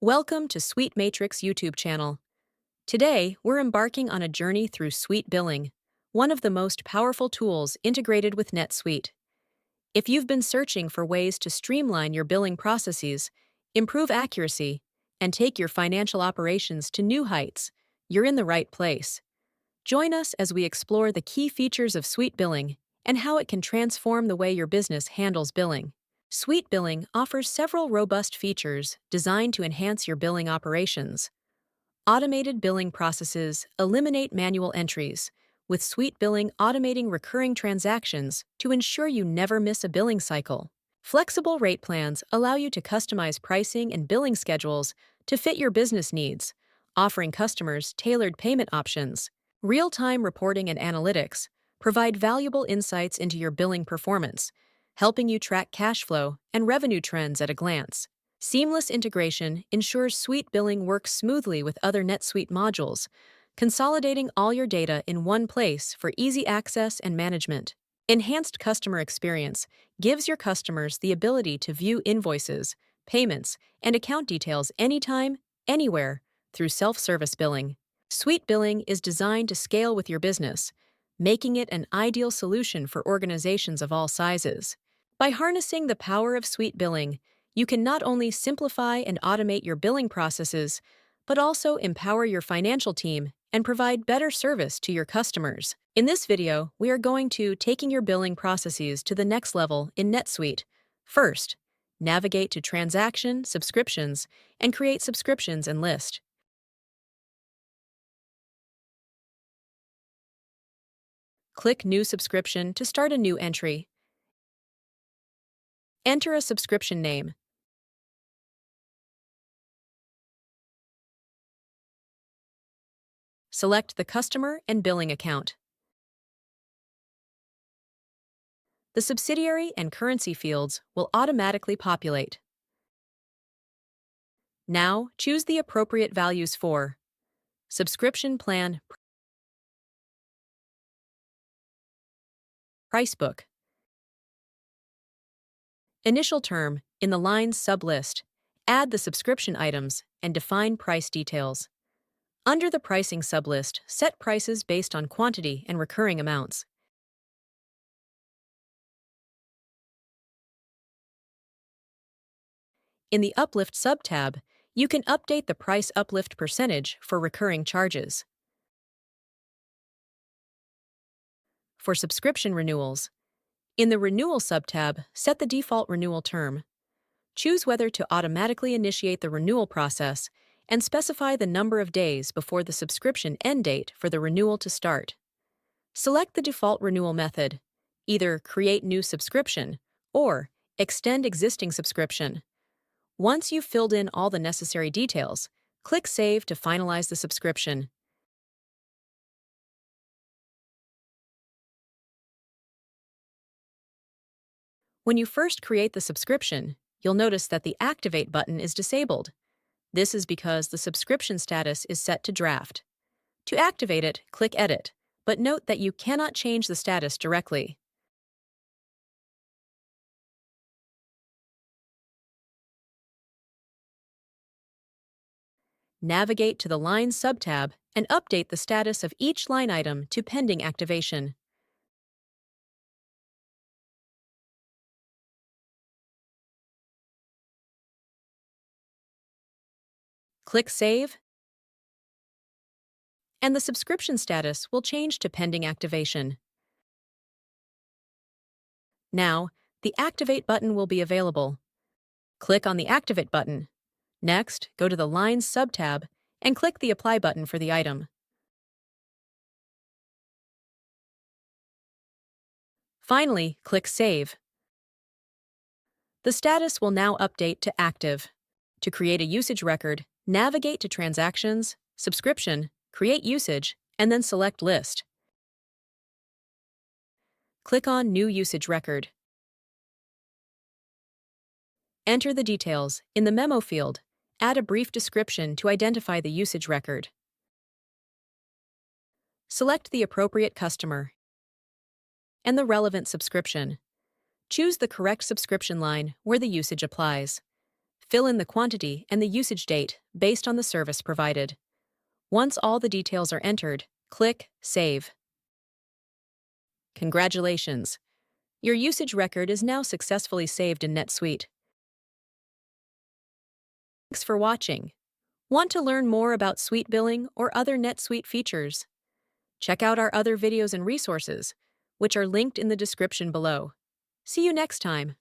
Welcome to SuiteMatrix YouTube channel. Today, we're embarking on a journey through SuiteBilling, one of the most powerful tools integrated with NetSuite. If you've been searching for ways to streamline your billing processes, improve accuracy, and take your financial operations to new heights, you're in the right place. Join us as we explore the key features of SuiteBilling and how it can transform the way your business handles billing. SuiteBilling offers several robust features designed to enhance your billing operations. Automated billing processes eliminate manual entries, with SuiteBilling automating recurring transactions to ensure you never miss a billing cycle. Flexible rate plans allow you to customize pricing and billing schedules to fit your business needs, offering customers tailored payment options. Real-time reporting and analytics provide valuable insights into your billing performance, helping you track cash flow and revenue trends at a glance. Seamless integration ensures SuiteBilling works smoothly with other NetSuite modules, consolidating all your data in one place for easy access and management. Enhanced customer experience gives your customers the ability to view invoices, payments, and account details anytime, anywhere, through self-service billing. SuiteBilling is designed to scale with your business, making it an ideal solution for organizations of all sizes. By harnessing the power of SuiteBilling, you can not only simplify and automate your billing processes, but also empower your financial team and provide better service to your customers. In this video, we are going to taking your billing processes to the next level in NetSuite. First, navigate to Transaction, Subscriptions, and create subscriptions and list. Click New Subscription to start a new entry. Enter a subscription name. Select the customer and billing account. The subsidiary and currency fields will automatically populate. Now, choose the appropriate values for Subscription Plan, Price Book. Initial term, in the lines sublist, add the subscription items and define price details. Under the pricing sublist, set prices based on quantity and recurring amounts. In the Uplift subtab, you can update the price uplift percentage for recurring charges. For subscription renewals, in the Renewal subtab, set the default renewal term. Choose whether to automatically initiate the renewal process and specify the number of days before the subscription end date for the renewal to start. Select the default renewal method, either Create New Subscription or Extend Existing Subscription. Once you've filled in all the necessary details, click Save to finalize the subscription. When you first create the subscription, you'll notice that the Activate button is disabled. This is because the subscription status is set to Draft. To activate it, click Edit, but note that you cannot change the status directly. Navigate to the Lines subtab and update the status of each line item to Pending Activation. Click Save, and the subscription status will change to Pending Activation. Now, the Activate button will be available. Click on the Activate button. Next, go to the Lines subtab and click the Apply button for the item. Finally, click Save. The status will now update to Active. To create a usage record, navigate to Transactions, Subscription, Create Usage, and then select List. Click on New Usage Record. Enter the details. In the Memo field, add a brief description to identify the usage record. Select the appropriate customer and the relevant subscription. Choose the correct subscription line where the usage applies. Fill in the quantity and the usage date based on the service provided. Once all the details are entered, click Save. Congratulations! Your usage record is now successfully saved in NetSuite. Thanks for watching. Want to learn more about SuiteBilling or other NetSuite features? Check out our other videos and resources, which are linked in the description below. See you next time.